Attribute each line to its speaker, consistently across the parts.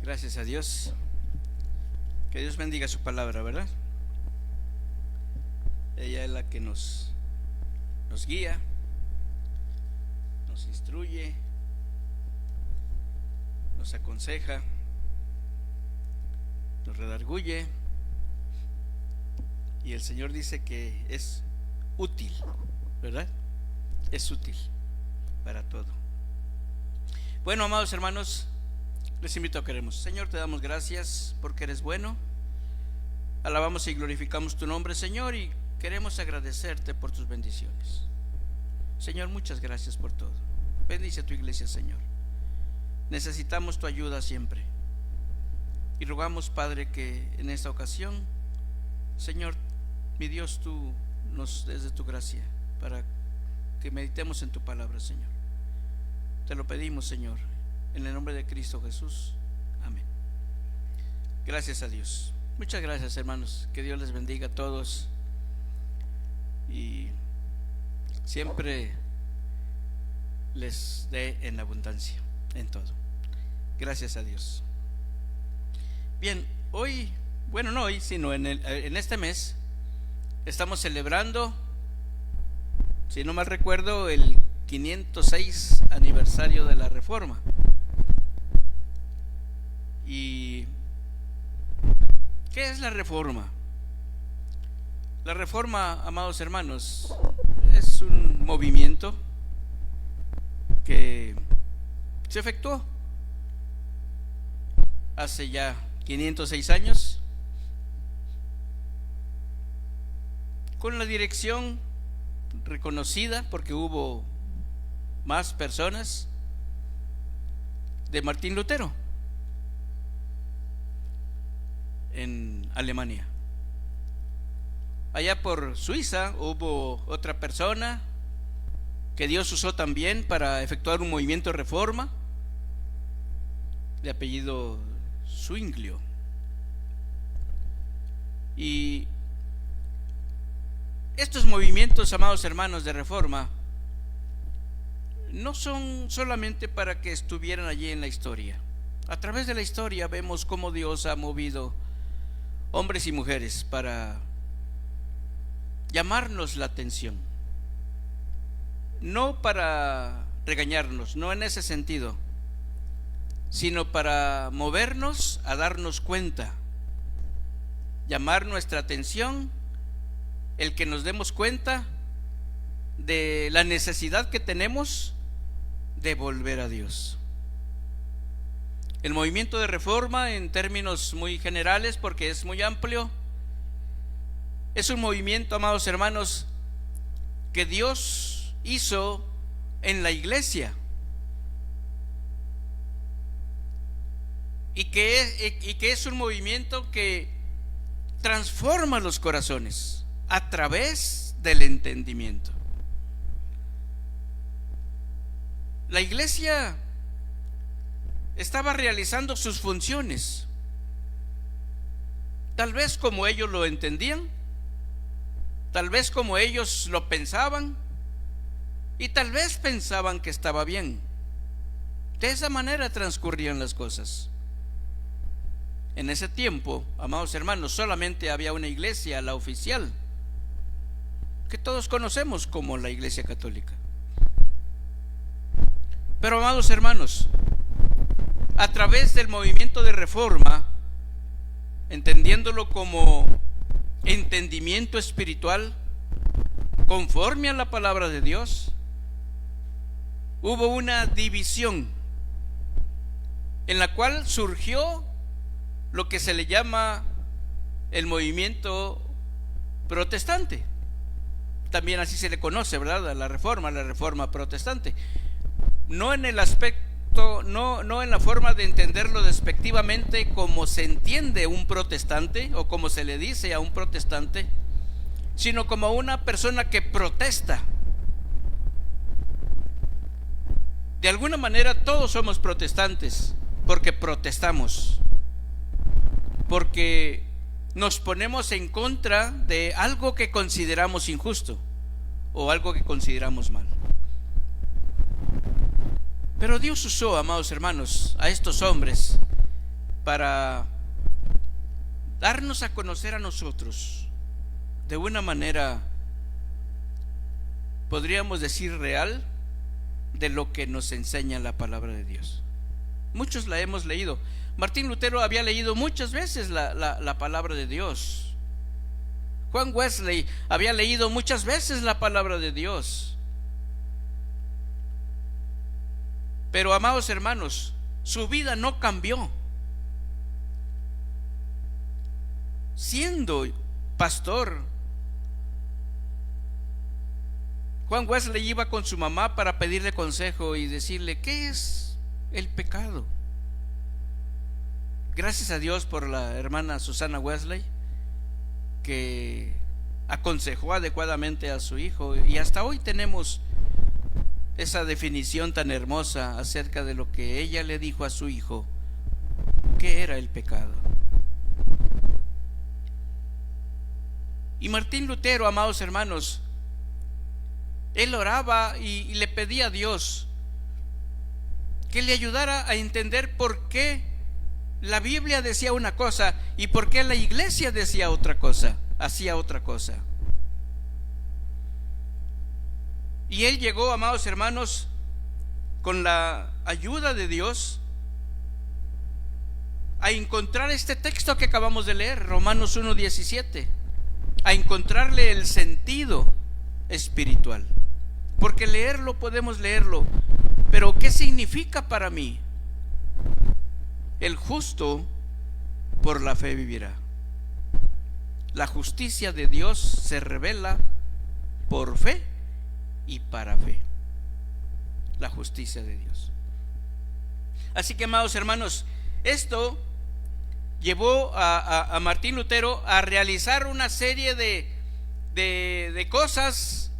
Speaker 1: Gracias a Dios. Que Dios bendiga su palabra, ¿verdad? Ella es la que nos guía, nos instruye, nos aconseja, nos redarguye. Y el Señor dice que es útil, ¿verdad? Es útil para todo. Bueno, amados hermanos, les invito a que oremos. Señor, te damos gracias porque eres bueno. Alabamos y glorificamos tu nombre, Señor, y queremos agradecerte por tus bendiciones. Señor, muchas gracias por todo. Bendice a tu iglesia, Señor. Necesitamos tu ayuda siempre. Y rogamos, Padre, que en esta ocasión, Señor, mi Dios, tú nos des de tu gracia para que meditemos en tu palabra, Señor. Te lo pedimos, Señor, en el nombre de Cristo Jesús. Amén. Gracias a Dios. Muchas gracias, hermanos. Que Dios les bendiga a todos y siempre les dé en abundancia en todo. Gracias a Dios. Bien, hoy, bueno, no hoy, sino en este mes estamos celebrando, si no mal recuerdo, el 506 aniversario de la Reforma. ¿Y qué es la Reforma? La Reforma, amados hermanos, es un movimiento que se efectuó hace ya 506 años con la dirección reconocida, porque hubo más personas, de Martín Lutero en Alemania. Allá por Suiza hubo otra persona que Dios usó también para efectuar un movimiento de reforma, de apellido Zwinglio. Y estos movimientos, amados hermanos, de reforma no son solamente para que estuvieran allí en la historia. A través de la historia vemos cómo Dios ha movido hombres y mujeres para llamarnos la atención, no para regañarnos, no en ese sentido, sino para movernos a darnos cuenta, llamar nuestra atención, el que nos demos cuenta de la necesidad que tenemos de volver a Dios. El movimiento de reforma, en términos muy generales, porque es muy amplio, es un movimiento, amados hermanos, que Dios hizo en la iglesia y que es un movimiento que transforma los corazones a través del entendimiento. La iglesia estaba realizando sus funciones, tal vez como ellos lo entendían, tal vez como ellos lo pensaban, y tal vez pensaban que estaba bien. De esa manera transcurrían las cosas. En ese tiempo, amados hermanos, solamente había una iglesia, la oficial, que todos conocemos como la Iglesia Católica. Pero, amados hermanos, a través del movimiento de reforma, entendiéndolo como entendimiento espiritual conforme a la palabra de Dios, hubo una división en la cual surgió lo que se le llama el movimiento protestante. También así se le conoce, ¿verdad? La reforma protestante. No en el aspecto, no en la forma de entenderlo despectivamente como se entiende un protestante o como se le dice a un protestante, sino como una persona que protesta. De alguna manera todos somos protestantes porque protestamos, porque nos ponemos en contra de algo que consideramos injusto o algo que consideramos mal. Pero Dios usó, amados hermanos, a estos hombres para darnos a conocer a nosotros de una manera, podríamos decir, real, de lo que nos enseña la palabra de Dios. Muchos la hemos leído. Martín Lutero había leído muchas veces la palabra de Dios. Juan Wesley había leído muchas veces la palabra de Dios. Pero, amados hermanos, su vida no cambió. Siendo pastor, Juan Wesley iba con su mamá para pedirle consejo y decirle: ¿qué es el pecado? Gracias a Dios por la hermana Susana Wesley, que aconsejó adecuadamente a su hijo, y hasta hoy tenemos esa definición tan hermosa acerca de lo que ella le dijo a su hijo, ¿qué era el pecado? Y Martín Lutero, amados hermanos, él oraba y le pedía a Dios que le ayudara a entender por qué la Biblia decía una cosa y por qué la iglesia decía otra cosa, hacía otra cosa. Y él llegó, amados hermanos, con la ayuda de Dios, a encontrar este texto que acabamos de leer, Romanos 1:17, a encontrarle el sentido espiritual. Porque leerlo podemos leerlo, pero ¿qué significa para mí? El justo por la fe vivirá. La justicia de Dios se revela por fe y para fe. La justicia de Dios. Así que, amados hermanos, esto llevó a Martín Lutero a realizar una serie de cosas,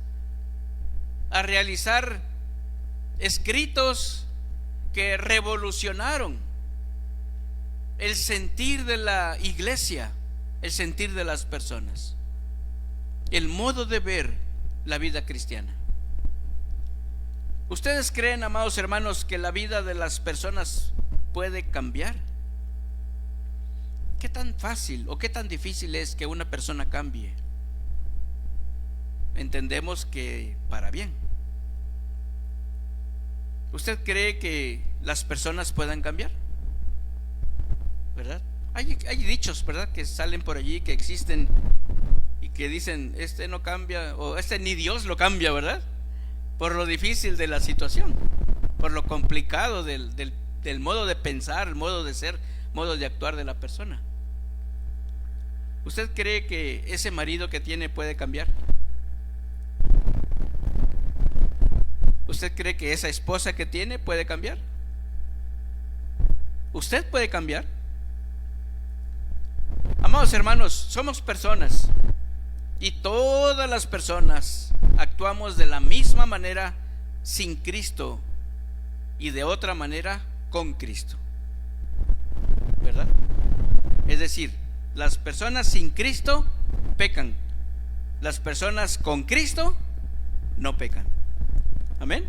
Speaker 1: a realizar escritos que revolucionaron el sentir de la iglesia, el sentir de las personas, el modo de ver la vida cristiana. ¿Ustedes creen, amados hermanos, que la vida de las personas puede cambiar? ¿Qué tan fácil o qué tan difícil es que una persona cambie? Entendemos que para bien. ¿Usted cree que las personas puedan cambiar? ¿Verdad? Hay dichos, ¿verdad?, que salen por allí, que existen y que dicen: este no cambia, o este ni Dios lo cambia, ¿verdad? Por lo difícil de la situación, por lo complicado del modo de pensar, el modo de ser, modo de actuar de la persona. ¿Usted cree que ese marido que tiene puede cambiar? ¿Usted cree que esa esposa que tiene puede cambiar? ¿Usted puede cambiar? Amados hermanos, somos personas, y todas las personas actuamos de la misma manera sin Cristo y de otra manera con Cristo, ¿verdad? Es decir, las personas sin Cristo pecan, las personas con Cristo no pecan. Amén.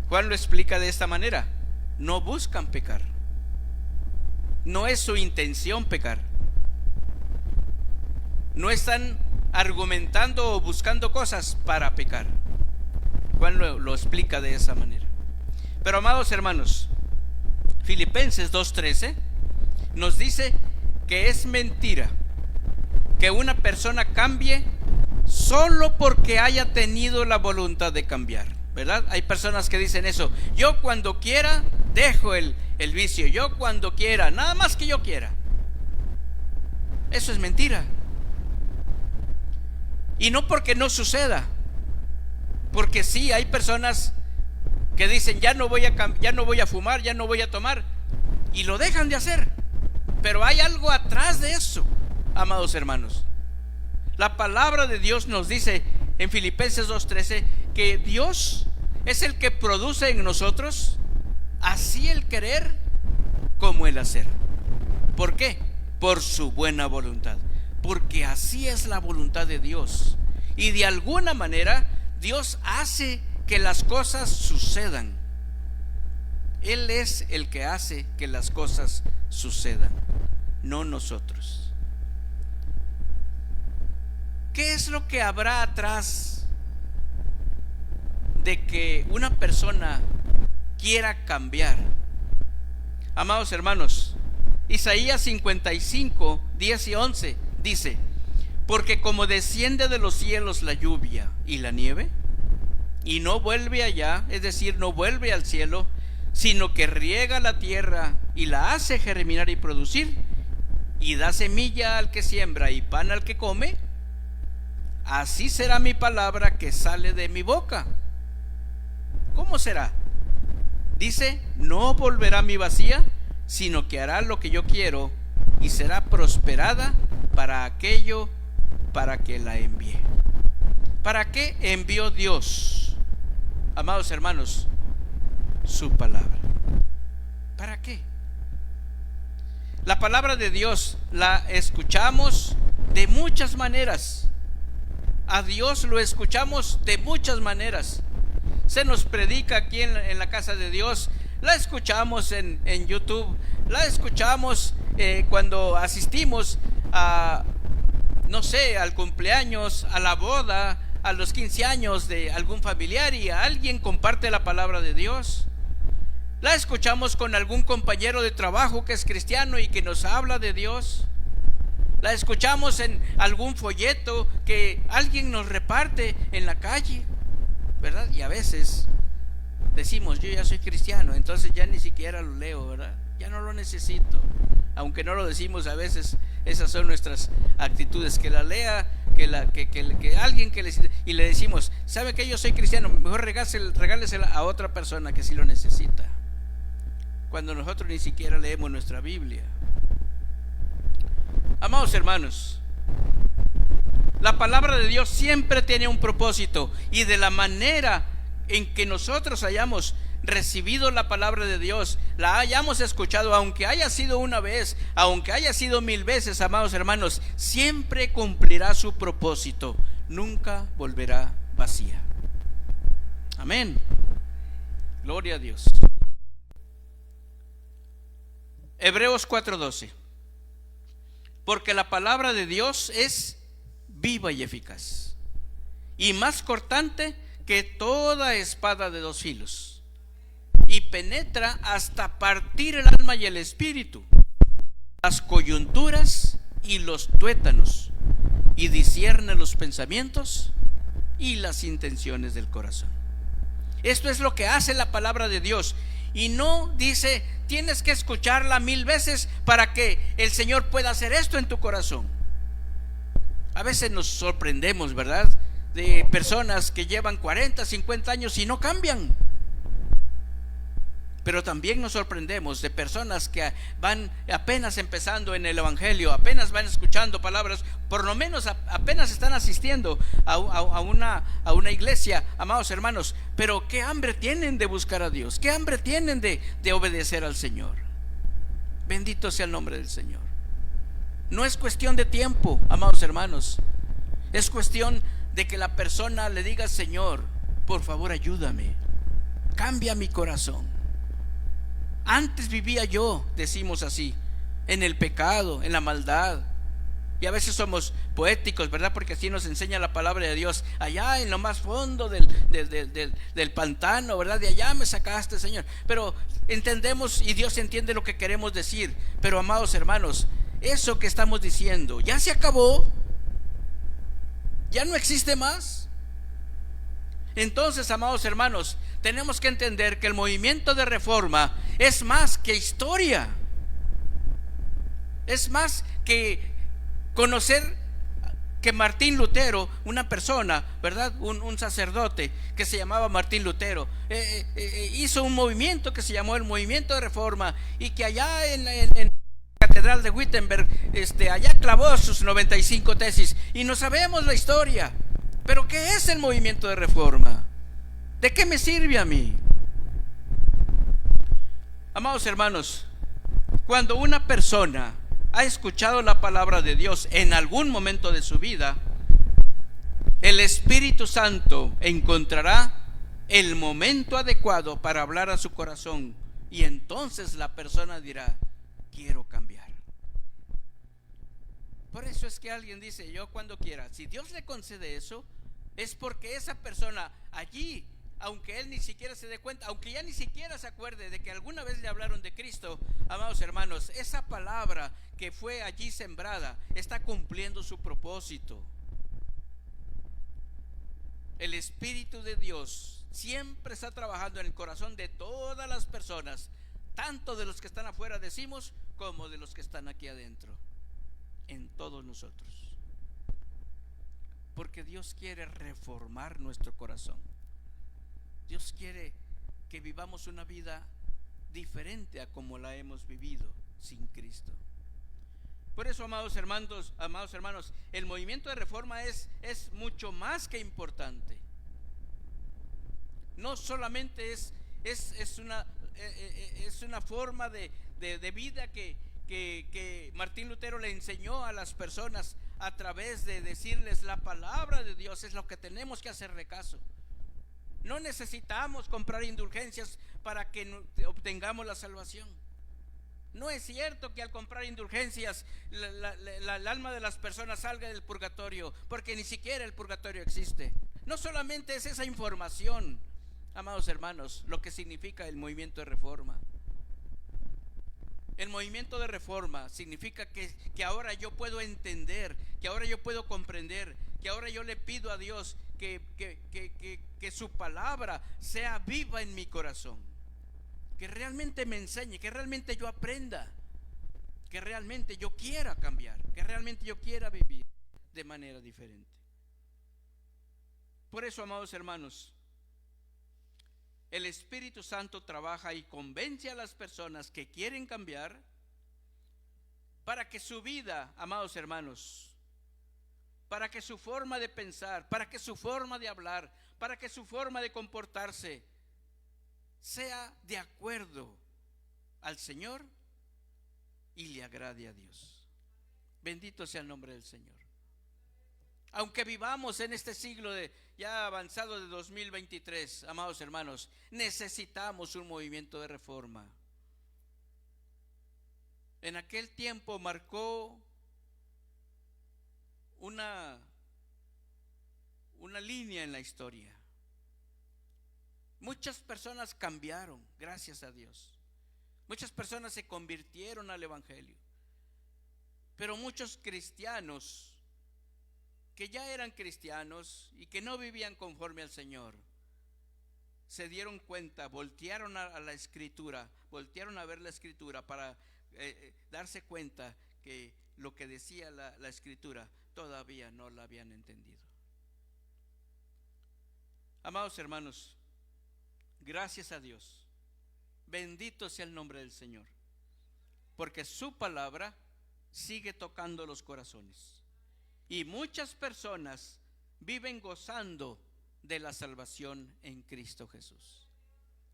Speaker 1: Juan lo explica de esta manera: no buscan pecar, no es su intención pecar, no están argumentando o buscando cosas para pecar. Juan lo explica de esa manera. Pero, amados hermanos, Filipenses 2:13 nos dice que es mentira que una persona cambie solo porque haya tenido la voluntad de cambiar, ¿verdad? Hay personas que dicen eso: yo cuando quiera dejo el vicio, yo cuando quiera, nada más que yo quiera. Eso es mentira. Y no porque no suceda, porque sí, hay personas que dicen: ya no voy a fumar, ya no voy a tomar, y lo dejan de hacer. Pero hay algo atrás de eso, amados hermanos. La palabra de Dios nos dice en Filipenses 2:13 que Dios es el que produce en nosotros así el querer como el hacer. ¿Por qué? Por su buena voluntad. Porque así es la voluntad de Dios. Y de alguna manera Dios hace que las cosas sucedan. Él es el que hace que las cosas sucedan, no nosotros. ¿Qué es lo que habrá atrás de que una persona quiera cambiar? Amados hermanos, Isaías 55, 10 y 11 dice: porque como desciende de los cielos la lluvia y la nieve, y no vuelve allá, es decir, no vuelve al cielo, sino que riega la tierra y la hace germinar y producir, y da semilla al que siembra y pan al que come, así será mi palabra que sale de mi boca. ¿Cómo será? Dice: no volverá a mi vacía, sino que hará lo que yo quiero, y será prosperada para aquello para que la envíe. ¿Para qué envió Dios, amados hermanos, su palabra? ¿Para qué? La palabra de Dios la escuchamos de muchas maneras. A Dios lo escuchamos de muchas maneras. Se nos predica aquí en la casa de Dios, la escuchamos en YouTube, la escuchamos cuando asistimos a, no sé, al cumpleaños, a la boda, a los 15 años de algún familiar, y alguien comparte la palabra de Dios. La escuchamos con algún compañero de trabajo que es cristiano y que nos habla de Dios. La escuchamos en algún folleto que alguien nos reparte en la calle, ¿verdad? Y a veces decimos: yo ya soy cristiano, entonces ya ni siquiera lo leo, ¿verdad? Ya no lo necesito. Aunque no lo decimos, a veces esas son nuestras actitudes. Que la lea, que alguien que le, y le decimos: ¿sabe que yo soy cristiano? Mejor regálesela a otra persona que sí lo necesita, cuando nosotros ni siquiera leemos nuestra Biblia. Amados hermanos, la palabra de Dios siempre tiene un propósito, y de la manera en que nosotros hayamos recibido la palabra de Dios, la hayamos escuchado, aunque haya sido una vez, aunque haya sido 1000 veces, amados hermanos, siempre cumplirá su propósito, nunca volverá vacía. Amén. Gloria a Dios. Hebreos 4:12. Porque la palabra de Dios es viva y eficaz, y más cortante que toda espada de 2 filos, y penetra hasta partir el alma y el espíritu, las coyunturas y los tuétanos, y discierne los pensamientos y las intenciones del corazón. Esto es lo que hace la palabra de Dios. Y no dice: tienes que escucharla 1000 veces para que el Señor pueda hacer esto en tu corazón. A veces nos sorprendemos, ¿verdad?, de personas que llevan 40, 50 años y no cambian. Pero también nos sorprendemos de personas que van apenas empezando en el evangelio, apenas van escuchando palabras, por lo menos apenas están asistiendo a una iglesia, amados hermanos, pero qué hambre tienen de buscar a Dios, qué hambre tienen de obedecer al Señor. Bendito sea el nombre del Señor. No es cuestión de tiempo, amados hermanos, es cuestión de que la persona le diga: Señor, por favor ayúdame, cambia mi corazón. Antes vivía yo, decimos así, en el pecado, en la maldad. Y a veces somos poéticos, ¿verdad? Porque así nos enseña la palabra de Dios. Allá en lo más fondo del pantano, ¿verdad? De allá me sacaste, Señor. Pero entendemos, y Dios entiende lo que queremos decir. Pero, amados hermanos, eso que estamos diciendo ya se acabó, ya no existe más. Entonces, amados hermanos, tenemos que entender que el movimiento de reforma es más que historia, es más que conocer que Martín Lutero, una persona, ¿verdad?, un sacerdote que se llamaba Martín Lutero, hizo un movimiento que se llamó el movimiento de reforma, y que allá en la catedral de Wittenberg, allá clavó sus 95 tesis, y no sabemos la historia. Pero ¿qué es el movimiento de reforma? ¿De qué me sirve a mí? Amados hermanos, cuando una persona ha escuchado la palabra de Dios en algún momento de su vida, el Espíritu Santo encontrará el momento adecuado para hablar a su corazón Y entonces la persona dirá: quiero cambiar. Por eso es que alguien dice: yo cuando quiera. Si Dios le concede eso, es porque esa persona allí, aunque él ni siquiera se dé cuenta, aunque ya ni siquiera se acuerde de que alguna vez le hablaron de Cristo, amados hermanos, esa palabra que fue allí sembrada está cumpliendo su propósito. El Espíritu de Dios siempre está trabajando en el corazón de todas las personas, tanto de los que están afuera, decimos, como de los que están aquí adentro, en todos nosotros. Porque Dios quiere reformar nuestro corazón. Dios quiere que vivamos una vida diferente a como la hemos vivido sin Cristo. Por eso, amados hermanos, el movimiento de reforma es mucho más que importante. No solamente es una forma de vida que Martín Lutero le enseñó a las personas a través de decirles: la palabra de Dios es lo que tenemos que hacerle caso. No necesitamos comprar indulgencias para que obtengamos la salvación. No es cierto que al comprar indulgencias el alma de las personas salga del purgatorio, porque ni siquiera el purgatorio existe. No solamente es esa información, amados hermanos, lo que significa el movimiento de reforma. El movimiento de reforma significa que ahora yo puedo entender, que ahora yo puedo comprender, que ahora yo le pido a Dios que su palabra sea viva en mi corazón, que realmente me enseñe, que realmente yo aprenda, que realmente yo quiera cambiar, que realmente yo quiera vivir de manera diferente. Por eso, amados hermanos, el Espíritu Santo trabaja y convence a las personas que quieren cambiar para que su vida, amados hermanos, para que su forma de pensar, para que su forma de hablar, para que su forma de comportarse sea de acuerdo al Señor y le agrade a Dios. Bendito sea el nombre del Señor. Aunque vivamos en este siglo ya avanzado de 2023, amados hermanos, necesitamos un movimiento de reforma. En aquel tiempo marcó una línea en la historia. Muchas personas cambiaron, gracias a Dios. Muchas personas se convirtieron al Evangelio. Pero muchos cristianos que ya eran cristianos y que no vivían conforme al Señor, se dieron cuenta, voltearon a la Escritura, voltearon a ver la Escritura para darse cuenta que lo que decía la Escritura todavía no la habían entendido. Amados hermanos, gracias a Dios, bendito sea el nombre del Señor, porque su palabra sigue tocando los corazones y muchas personas viven gozando de la salvación en Cristo Jesús.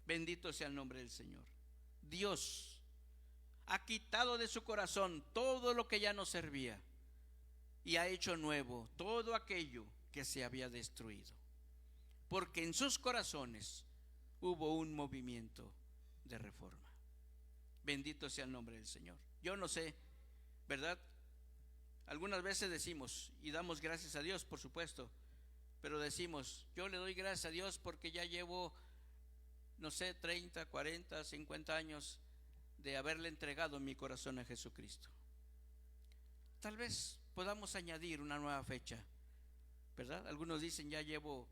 Speaker 1: Bendito sea el nombre del Señor. Dios ha quitado de su corazón todo lo que ya no servía y ha hecho nuevo todo aquello que se había destruido, porque en sus corazones hubo un movimiento de reforma. Bendito sea el nombre del Señor. Yo no sé, ¿verdad? Algunas veces decimos y damos gracias a Dios, por supuesto, pero decimos: yo le doy gracias a Dios porque ya llevo, no sé, 30, 40, 50 años de haberle entregado mi corazón a Jesucristo. Tal vez podamos añadir una nueva fecha, ¿verdad? Algunos dicen: ya llevo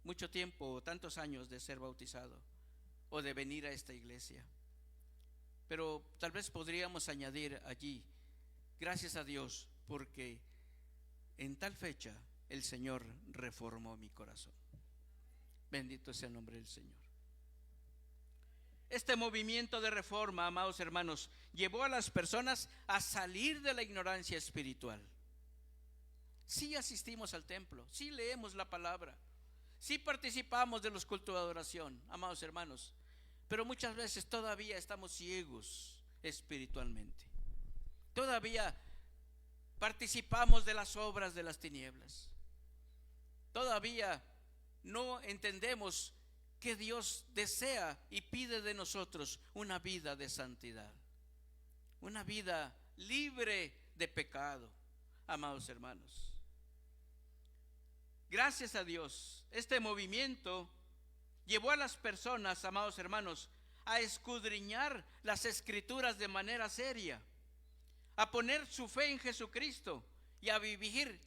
Speaker 1: mucho tiempo, tantos años de ser bautizado o de venir a esta iglesia. Pero tal vez podríamos añadir allí: gracias a Dios porque en tal fecha el Señor reformó mi corazón. Bendito sea el nombre del Señor. Este movimiento de reforma, amados hermanos, llevó a las personas a salir de la ignorancia espiritual. Sí asistimos al templo, sí leemos la palabra, sí participamos de los cultos de adoración, amados hermanos, pero muchas veces todavía estamos ciegos espiritualmente. Todavía participamos de las obras de las tinieblas. Todavía no entendemos que Dios desea y pide de nosotros una vida de santidad, una vida libre de pecado, amados hermanos. Gracias a Dios, este movimiento llevó a las personas, amados hermanos, a escudriñar las Escrituras de manera seria, a poner su fe en Jesucristo y a vivir,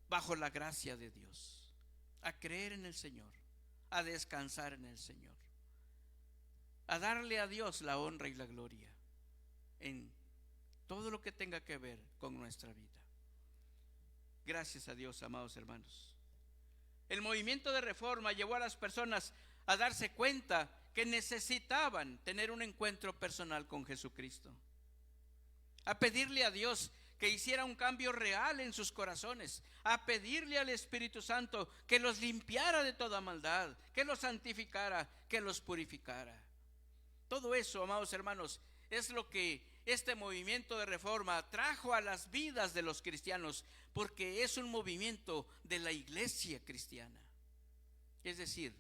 Speaker 1: bajo la gracia de Dios, a creer en el Señor, a descansar en el Señor, a darle a Dios la honra y la gloria en todo lo que tenga que ver con nuestra vida. Gracias a Dios, amados hermanos. El movimiento de reforma llevó a las personas a darse cuenta que necesitaban tener un encuentro personal con Jesucristo, a pedirle a Dios que hiciera un cambio real en sus corazones, a pedirle al Espíritu Santo que los limpiara de toda maldad, que los santificara, que los purificara. Todo eso, amados hermanos, es lo que este movimiento de reforma trajo a las vidas de los cristianos, porque es un movimiento de la iglesia cristiana. Es decir,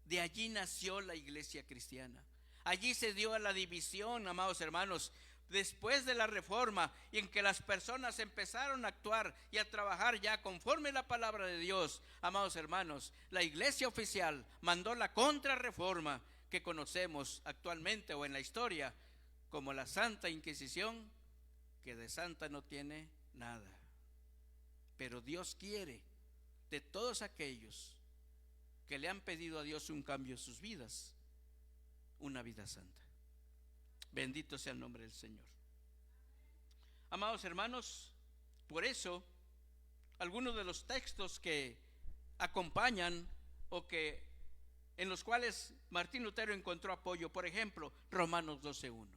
Speaker 1: de allí nació la iglesia cristiana. Allí se dio a la división, amados hermanos, después de la reforma, y en que las personas empezaron a actuar y a trabajar ya conforme la palabra de Dios. Amados hermanos, la iglesia oficial mandó la contrarreforma que conocemos actualmente o en la historia como la Santa Inquisición, que de santa no tiene nada. Pero Dios quiere de todos aquellos que le han pedido a Dios un cambio en sus vidas, una vida santa. Bendito sea el nombre del Señor. Amados hermanos, por eso algunos de los textos que acompañan o que en los cuales Martín Lutero encontró apoyo, por ejemplo, Romanos 12:1.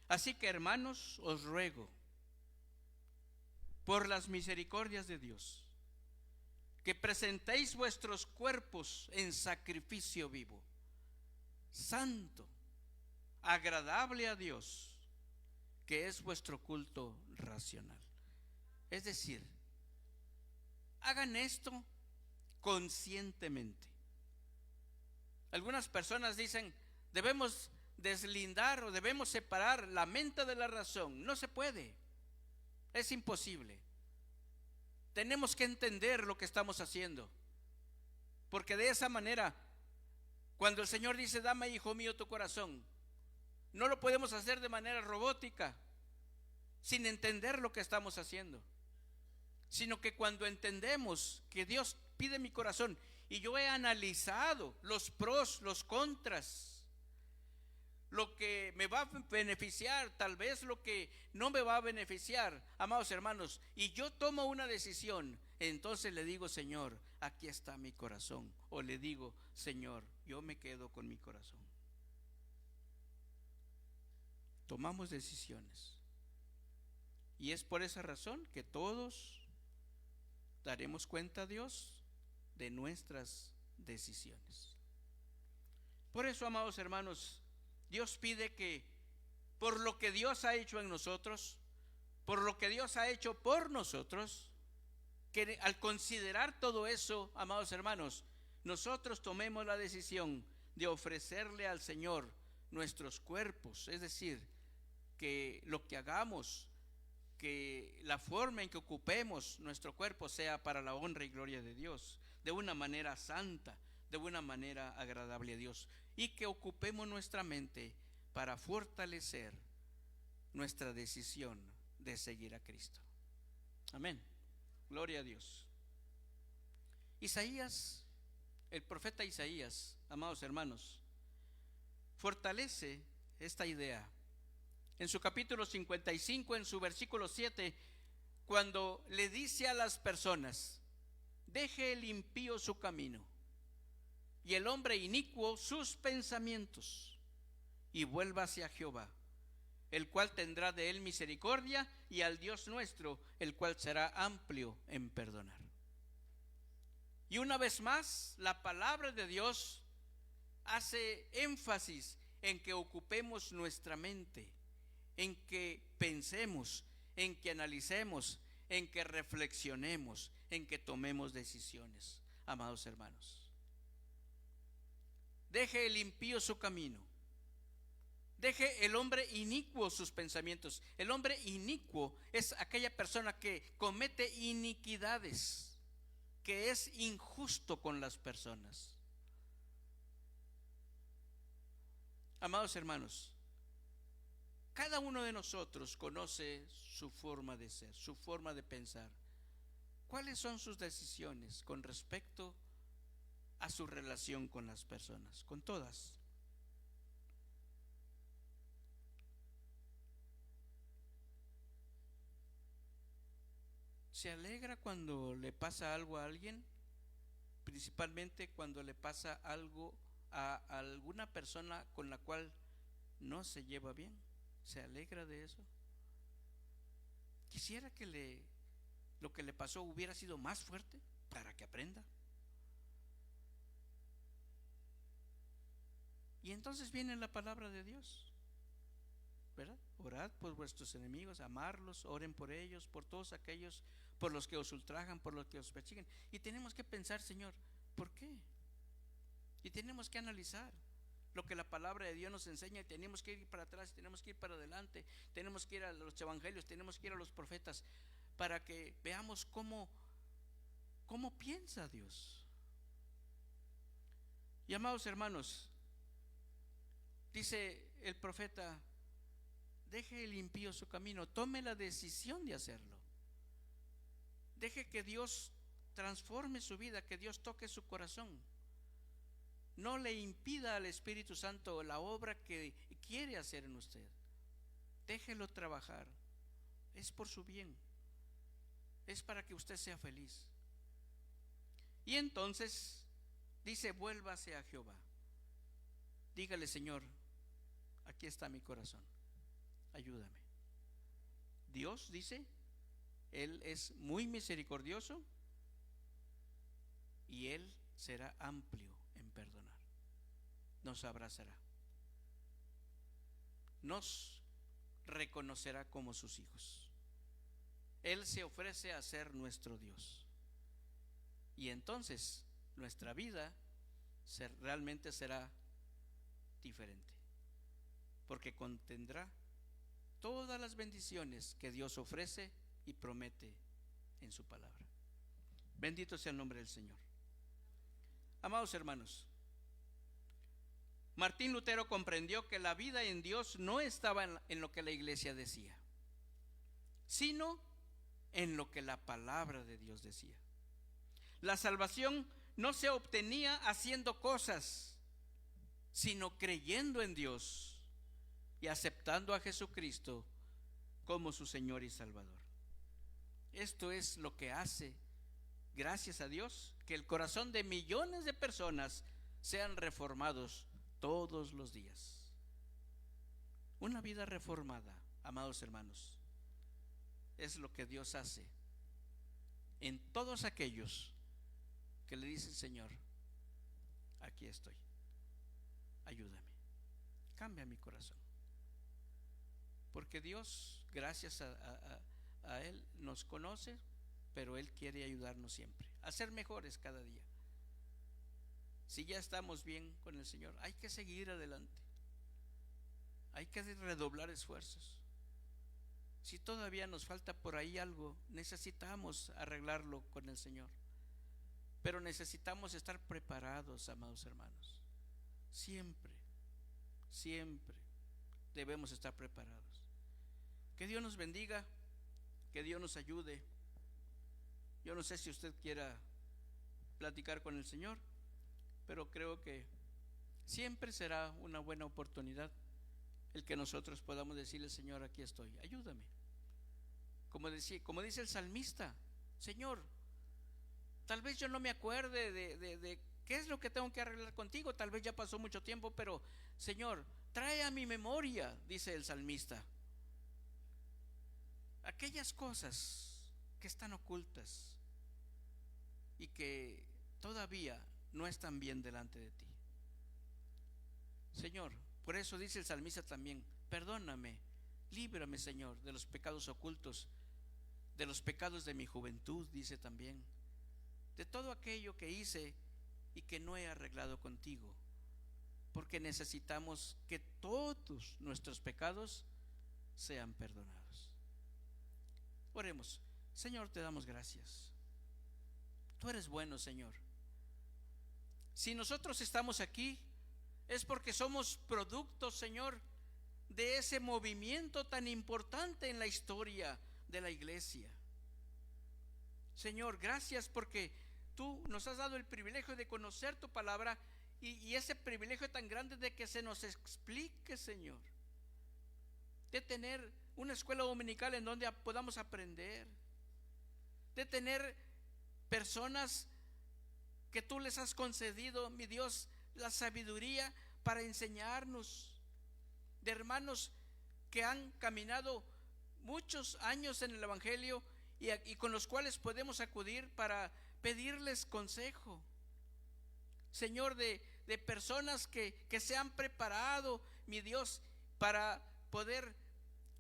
Speaker 1: Así que, hermanos, os ruego por las misericordias de Dios que presentéis vuestros cuerpos en sacrificio vivo, santo, agradable a Dios, que es vuestro culto racional. Es decir, hagan esto conscientemente. Algunas personas dicen, debemos deslindar o debemos separar la mente de la razón. No se puede, es imposible. Tenemos que entender lo que estamos haciendo, porque de esa manera, cuando el Señor dice, dame, hijo mío, tu corazón, no lo podemos hacer de manera robótica, sin entender lo que estamos haciendo, sino que cuando entendemos que Dios pide mi corazón y yo he analizado los pros, los contras, lo que me va a beneficiar, tal vez lo que no me va a beneficiar, amados hermanos, y yo tomo una decisión, entonces le digo, Señor, aquí está mi corazón, o le digo, Señor, yo me quedo con mi corazón. Tomamos decisiones, y es por esa razón que todos daremos cuenta a Dios de nuestras decisiones. Por eso, amados hermanos, Dios pide que por lo que Dios ha hecho en nosotros, por lo que Dios ha hecho por nosotros, que al considerar todo eso, amados hermanos, nosotros tomemos la decisión de ofrecerle al Señor nuestros cuerpos. Es decir, que lo que hagamos, que la forma en que ocupemos nuestro cuerpo sea para la honra y gloria de Dios, de una manera santa, de una manera agradable a Dios, y que ocupemos nuestra mente para fortalecer nuestra decisión de seguir a Cristo. Amén. Gloria a Dios. Isaías, el profeta Isaías, amados hermanos, fortalece esta idea en su capítulo 55, en su versículo 7, cuando le dice a las personas, deje el impío su camino y el hombre inicuo sus pensamientos, y vuelva hacia Jehová, el cual tendrá de él misericordia, y al Dios nuestro, el cual será amplio en perdonar. Y una vez más, la palabra de Dios hace énfasis en que ocupemos nuestra mente, en que pensemos, en que analicemos, en que reflexionemos, en que tomemos decisiones. amados hermanos. Deje el impío su camino. Deje el hombre inicuo sus pensamientos. El hombre inicuo es aquella persona que comete iniquidades, que es injusto con las personas. Amados hermanos, cada uno de nosotros conoce su forma de ser, su forma de pensar. ¿Cuáles son sus decisiones con respecto a su relación con las personas? Con todas. ¿Se alegra cuando le pasa algo a alguien? Principalmente cuando le pasa algo a alguna persona con la cual no se lleva bien. ¿Se alegra de eso? Quisiera que lo que le pasó hubiera sido más fuerte para que aprenda. Y entonces viene la palabra de Dios, ¿verdad? Orad por vuestros enemigos, amarlos, oren por ellos, por todos aquellos por los que os ultrajan, por los que os persiguen. Y tenemos que pensar, Señor, ¿por qué? Y tenemos que analizar lo que la palabra de Dios nos enseña. Y tenemos que ir para atrás, tenemos que ir para adelante, tenemos que ir a los evangelios, tenemos que ir a los profetas, para que veamos cómo piensa Dios. Y amados hermanos, dice el profeta: deje el impío su camino, tome la decisión de hacerlo. Deje que Dios transforme su vida, que Dios toque su corazón. No le impida al Espíritu Santo la obra que quiere hacer en usted. Déjelo trabajar. Es por su bien. Es para que usted sea feliz. Y entonces dice: vuélvase a Jehová. Dígale: Señor, aquí está mi corazón, ayúdame. Dios dice, Él es muy misericordioso y Él será amplio en perdonar. Nos abrazará, nos reconocerá como sus hijos. Él se ofrece a ser nuestro Dios. Y entonces nuestra vida realmente será diferente, porque contendrá todas las bendiciones que Dios ofrece y promete en su palabra. Bendito sea el nombre del Señor. Amados hermanos, Martín Lutero comprendió que la vida en Dios no estaba en lo que la iglesia decía, sino en lo que la palabra de Dios decía. La salvación no se obtenía haciendo cosas, sino creyendo en Dios y aceptando a Jesucristo como su Señor y Salvador. Esto es lo que hace, gracias a Dios, que el corazón de millones de personas sean reformados todos los días. Una vida reformada, amados hermanos, es lo que Dios hace en todos aquellos que le dicen: Señor, aquí estoy, ayúdame, cambia mi corazón. Porque Dios, gracias a Él, nos conoce, pero Él quiere ayudarnos siempre a ser mejores cada día. Si ya estamos bien con el Señor, hay que seguir adelante, hay que redoblar esfuerzos. Si todavía nos falta por ahí algo, necesitamos arreglarlo con el Señor, pero necesitamos estar preparados, amados hermanos. Siempre debemos estar preparados. Que Dios nos bendiga, que Dios nos ayude. Yo no sé si usted quiera platicar con el Señor, pero creo que siempre será una buena oportunidad el que nosotros podamos decirle: Señor, aquí estoy, ayúdame. Como dice el salmista: Señor, tal vez yo no me acuerde de qué es lo que tengo que arreglar contigo, tal vez ya pasó mucho tiempo, pero Señor, trae a mi memoria, dice el salmista, aquellas cosas que están ocultas y que todavía no están bien delante de ti. Señor, por eso dice el salmista también: perdóname, líbrame, Señor, de los pecados ocultos, de los pecados de mi juventud, dice también, de todo aquello que hice y que no he arreglado contigo, porque necesitamos que todos nuestros pecados sean perdonados. Oremos. Señor, te damos gracias. Tú eres bueno, Señor. Si nosotros estamos aquí, es porque somos productos, Señor, de ese movimiento tan importante en la historia de la iglesia. Señor, gracias porque tú nos has dado el privilegio de conocer tu palabra y ese privilegio tan grande de que se nos explique, Señor, de tener una escuela dominical en donde podamos aprender, de tener personas que tú les has concedido, mi Dios, la sabiduría para enseñarnos, de hermanos que han caminado muchos años en el Evangelio y con los cuales podemos acudir para pedirles consejo. Señor, de personas que se han preparado, mi Dios, para poder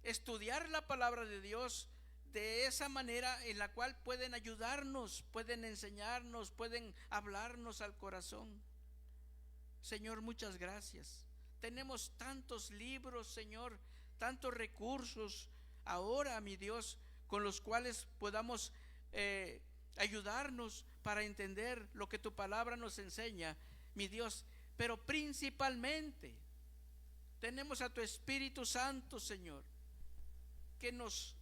Speaker 1: estudiar la palabra de Dios de esa manera en la cual pueden ayudarnos, pueden enseñarnos, pueden hablarnos al corazón. Señor, muchas gracias. Tenemos tantos libros, Señor, tantos recursos ahora, mi Dios, con los cuales podamos ayudarnos para entender lo que tu palabra nos enseña, mi Dios. Pero principalmente tenemos a tu Espíritu Santo, Señor, que nos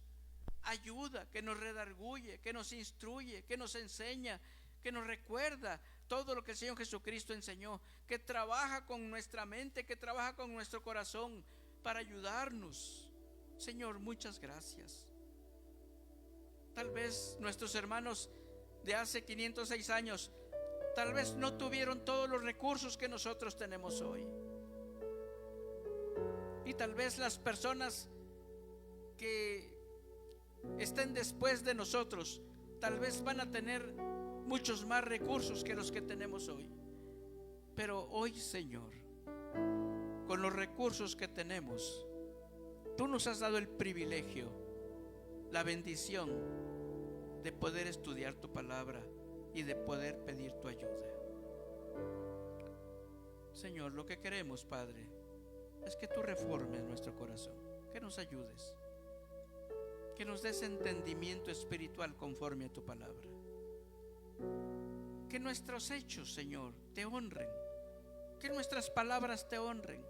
Speaker 1: ayuda, que nos redarguye, que nos instruye, que nos enseña, que nos recuerda todo lo que el Señor Jesucristo enseñó, que trabaja con nuestra mente, que trabaja con nuestro corazón para ayudarnos. Señor, muchas gracias. Tal vez nuestros hermanos de hace 506 años tal vez no tuvieron todos los recursos que nosotros tenemos hoy, y tal vez las personas que estén después de nosotros tal vez van a tener muchos más recursos que los que tenemos hoy. Pero hoy, Señor, con los recursos que tenemos, tú nos has dado el privilegio, la bendición de poder estudiar tu palabra y de poder pedir tu ayuda. Señor, lo que queremos, Padre, es que tú reformes nuestro corazón, que nos ayudes, que nos des entendimiento espiritual conforme a tu palabra, que nuestros hechos, Señor, te honren, que nuestras palabras te honren,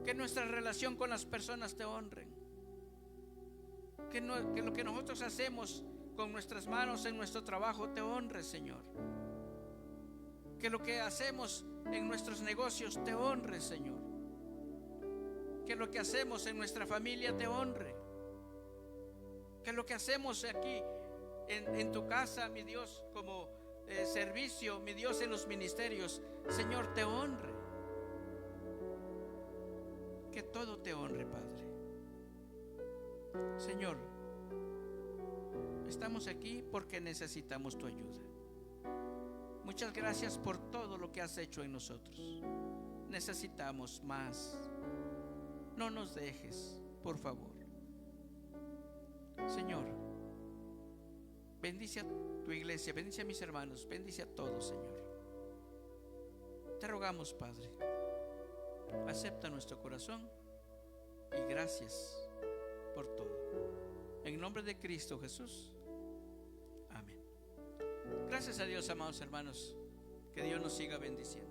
Speaker 1: que nuestra relación con las personas te honren, que lo que nosotros hacemos con nuestras manos en nuestro trabajo te honre, Señor, que lo que hacemos en nuestros negocios te honre, Señor, que lo que hacemos en nuestra familia te honre, que lo que hacemos aquí en tu casa, mi Dios, como servicio, mi Dios, en los ministerios, Señor, te honre, que todo te honre, Padre. Señor, estamos aquí porque necesitamos tu ayuda. Muchas gracias por todo lo que has hecho en nosotros. Necesitamos más. No nos dejes, por favor. Señor, bendice a tu iglesia, bendice a mis hermanos, bendice a todos, Señor. Te rogamos, Padre, acepta nuestro corazón y gracias por todo. En nombre de Cristo Jesús. Amén. Gracias a Dios, amados hermanos. Que Dios nos siga bendiciendo.